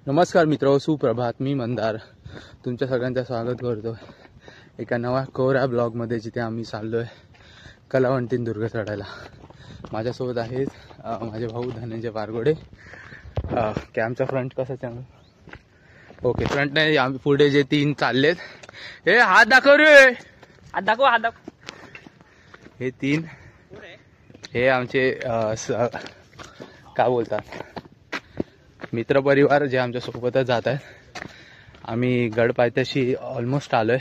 नमस्कार मित्र, सुप्रभात. मी मंदार तुमच्या सगळ्यांचं स्वागत करतो एका नवा कोरा ब्लॉगमध्ये, जिथे आम्ही चाललो आहे कलावंतीन दुर्ग चढायला. माझ्यासोबत आहेत माझे भाऊ धनंजय बारगोडे. कॅमचा फ्रंट कसा चॅनल ओके. फ्रंट नाही, आम्ही पुढे जे 3 चाललेत. हे हात दाखव रे, हात दाखव. हे 3 हे आमचे काय बोलतात मित्रपरिवार, जे आमच्या सोबतच जात आहेत. आम्ही गड पायथ्याशी ऑलमोस्ट आलोय.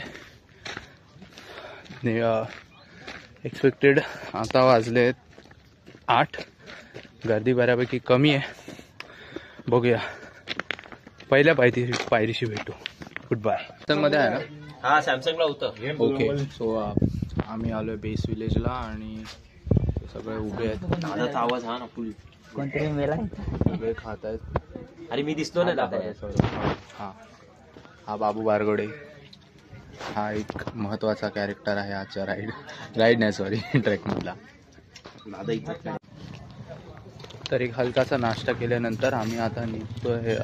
एक्सपेक्टेड आता वाजले 8. गर्दी बऱ्यापैकी कमी आहे. बघूया, पहिल्या पायरीशी भेटू. Good bye. मध्ये आहे ना? हा, सॅमसंगला होतं. ओके. सो आम्ही आलोय बेस विलेजला आणि सगळे उभे आहेत. दादाचा आवाज हा ना फुल. कोणतरी मेला सगळे खात आहेत. अरे मी दिसलो ना दादा. हा बाबू बारगोडे, हा एक महत्वाचा कॅरेक्टर आहे आजच्या राईड नाही सॉरी ट्रेक मधला. तर एक हलकासा नाश्ता केल्यानंतर आम्ही आता निघतोय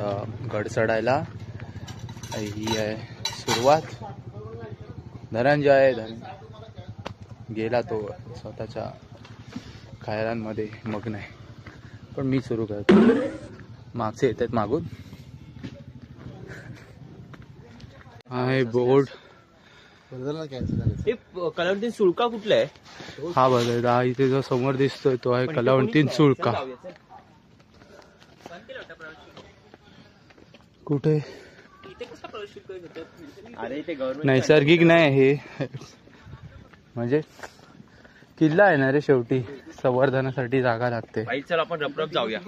गड चढायला. ही आहे सुरुवात. धनंजय गेला, तो स्वतःच्या खायरांमध्ये मग्न आहे. पण मी सुरू करतो. मागचे येतात मागून. आहे बोर्ड. कलावंतीन सुळका कुठला आहे? हा बघा, इथे जो समोर दिसतोय तो आहे कलावंतीन सुळका. कुठे? नैसर्गिक नाही हे, म्हणजे किल्ला आहे ना रे. शेवटी संवर्धनासाठी जागा लागते. चल आपण रपरप जाऊया.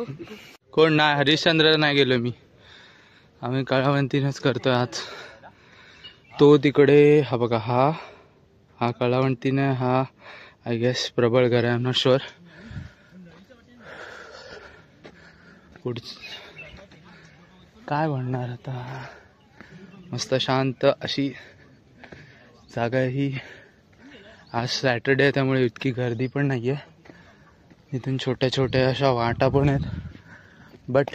कोण नाही, हरिश्चंद्र नाही गेलो मी. आम्ही कलावंतीनच करतोय आज. तो तिकडे हा बघा, हा कलावंतीन आहे. हा आय गेस प्रबळगड आहे, नॉट शुअर. काय म्हणणार आता. मस्त शांत अशी जागा ही. आज सॅटर्डे आहे त्यामुळे इतकी गर्दी पण नाहीये. इथून छोट्या छोट्या अशा वाटा पण आहेत. बट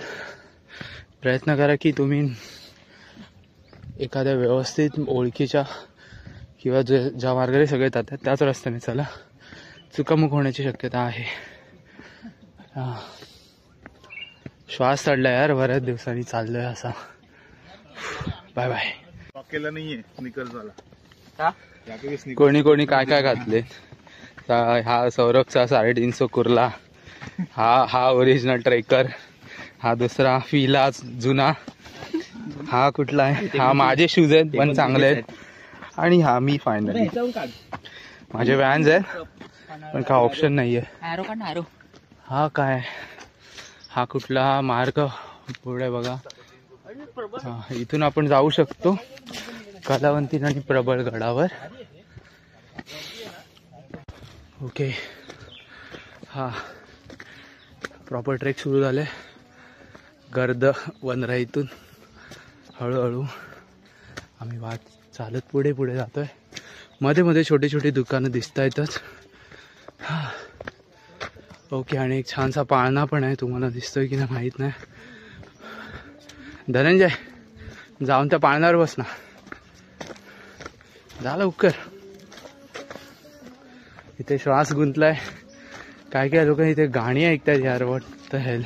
प्रयत्न करा की तुम्ही एखाद्या व्यवस्थित ओळखीच्या किंवा ज्या मार्गाने सगळे येतात त्याच रस्त्याने चला. चुकामुक होण्याची शक्यता आहे. श्वास चढला यार, बऱ्याच दिवसांनी चाललोय असा. Bye bye. केला नाहीये स्निकर्स वाला. कोणी कोणी काय काय घातले. हा सौरभचा 350 कुर्ला. हा ओरिजिनल ट्रेकर. हा दुसरा फिला जुना. हा कुठला आहे? हा माझे शूज आहेत पण चांगले आहेत. आणि हा मी फायनली, माझे व्हॅन्स आहेत पण काय ऑप्शन नाहीये. हा काय, हा कुठला मार्ग पुढे बघा. इथून आपण जाऊ शकतो कलावंतीन आणि प्रबळगडावर. ओके. हा प्रॉपर ट्रेक सुरू झाले. गर्द वनराईतून हळूहळू आम्ही वाट चालत पुढे जातोय. मध्ये मध्ये छोटी छोटी दुकानं दिसत आहेतच. ओके. आणि एक छानसा पाळणा पण आहे, तुम्हाला दिसतोय की नाही माहीत नाही. धनंजय जाऊन त्या पाळण्यावर बस ना, झालं लवकर. इथे श्वास गुंतलाय. काय काय लोक इथे गाणी ऐकतात यार. What the hell.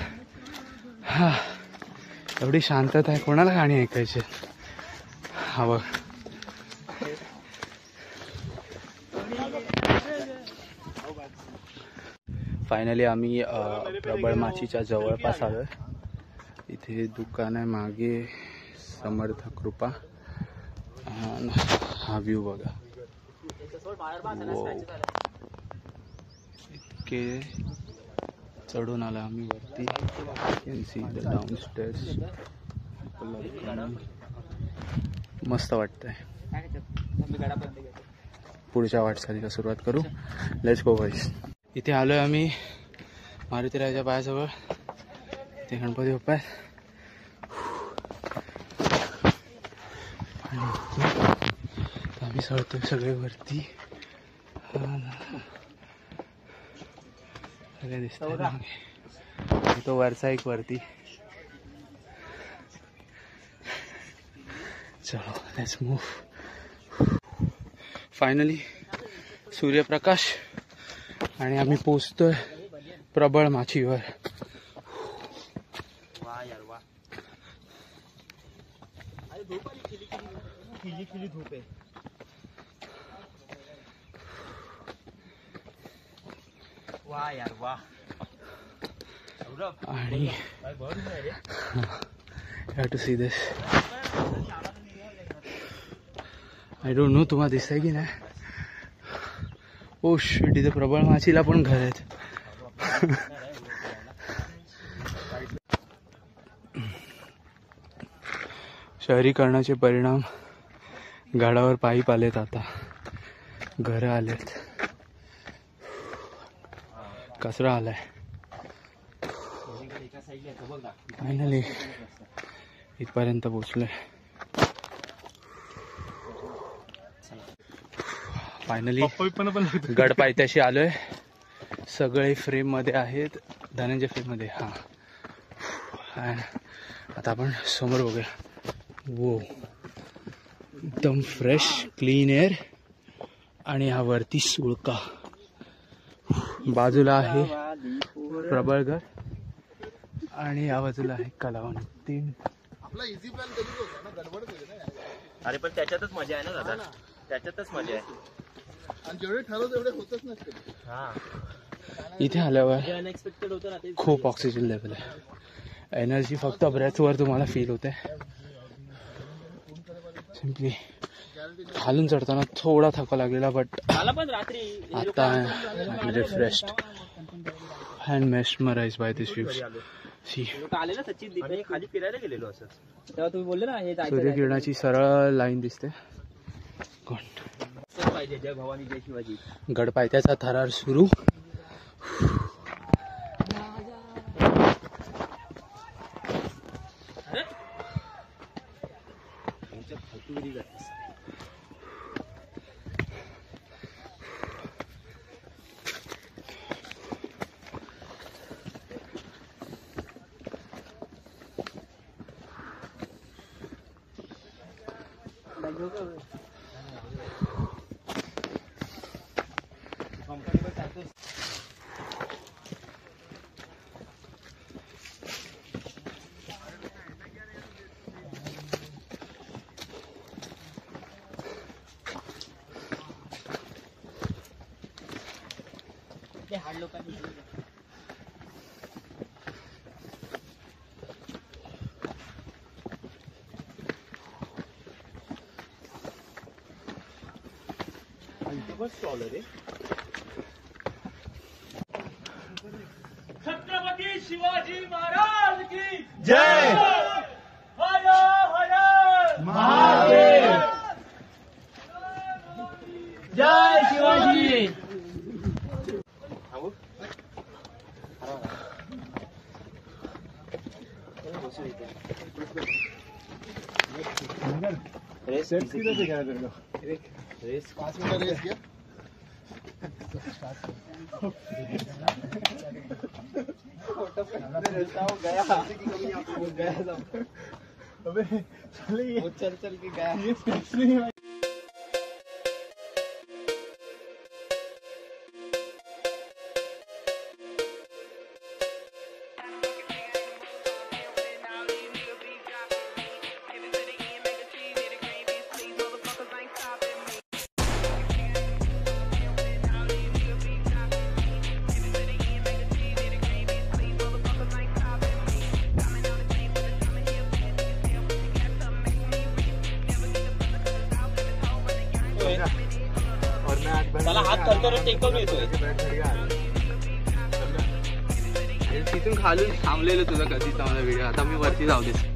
एवढी शांतता आहे, कोणाला गाणी ऐकायची. हा बघ, फायनली आम्ही प्रबळ माचीच्या जवळपास आलोय. इथे दुकान आहे मागे, समर्थ कृपा. हा व्ह्यू बघा. इतके चढून आला आम्ही वरती. Can see the down stairs. मस्त वाटतंय. पुढच्या वाटचालीला सुरुवात करू. लेट्स गो गाईस. इथे आलोय आम्ही मारुतीराजाच्या पायाजवळ. ते गणपती बाप्पा आहेत. आम्ही चढतोय सगळे वरती. सगळे दिसतात. तो वरचा एक वरती चलो लेट्स मूव. फायनली सूर्यप्रकाश आणि आम्ही पोचतोय प्रबळ माचीवर. वा यार वा. अरे झोप आली खिली झोप आहे. वा यार वा. आणि have to see this. I don't know तुम्हाला दिसतंय की नाही. ओ शिट, इथे प्रबळ माचीला पण घर आहेत. शहरीकरणाचे परिणाम गडावर पाईप आलेत, आता घरं आलेत, कचरा आलाय. फायनली इथपर्यंत पोचलोय. फायनली गड पायथ्याशी आलोय. सगळे फ्रेम मध्ये आहेत, धनंजय फ्रेम मध्ये. हा आता आपण समोर बघूया. वो एकदम फ्रेश क्लीन एअर. आणि हा वरती सुळका, बाजूला आहे प्रबळगड आणि या बाजूला आहे कलावण. तीन आपला इझी प्लॅन कधीच होता ना, गडबड केली ना. अरे पण त्याच्यातच मजा आहे ना दादा, त्याच्यातच मजा आहे. आणि जेवढे ठरवलं तेवढे होतच नसते. हा इथे आल्यावर अनएक्सपेक्टेड होतं ना ते. खूप ऑक्सिजन लेवल आहे. एनर्जी फक्त ब्रेथवर तुम्हाला फील होते. सिम्पली खालून चढताना थोडा थकवा लागलेला, बट मला पण रात्री आता refreshed and mesmerised by this views. सी आले ना सचिन दीपे खाली फिरायला गेलेलो असंच, तेव्हा तुम्ही बोलले ना हे सूर्यकिरणाची सरळ लाईन दिसते. पाहिजे. जय भवानी जय शिवाजी. गड पायथ्याचा थरार सुरू. हाड लोकांनी छत्रपती शिवाजी महाराज की जय. हर हर महादेव. जय शिवाजी. रेस रेस 5 मिनिटं रेस घ्या. चल चल के गया. त्याला हात थरथर टेकवून येतोय. तिथून खालून थांबलेलं तुझा कधीचा मला व्हिडिओ. आता मी वरती जाऊ दे.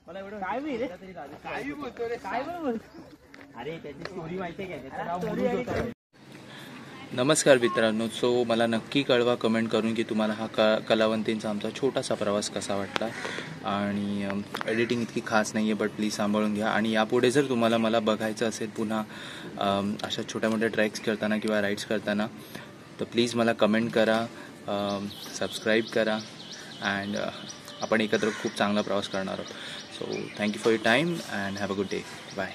मला एवढं काय बोलतो रे काय बोलतो अरे त्याची स्टोरी माहिती आहे का त्याचं नाव मुरुज होतं. नमस्कार मित्रांनो. सो मला नक्की कळवा कमेंट करून की तुम्हाला हा कलावंतींचा आमचा छोटासा प्रवास कसा वाटला. आणि एडिटिंग इतकी खास नाही आहे, बट प्लीज सांभाळून घ्या. आणि यापुढे जर तुम्हाला मला बघायचं असेल पुन्हा अशा छोट्या मोठ्या ट्रॅक्स करताना किंवा राईड्स करताना, तर प्लीज मला कमेंट करा, सबस्क्राईब करा. अँड आपण एकत्र खूप चांगला प्रवास करणार आहोत. So thank you for your time and have a good day. Bye.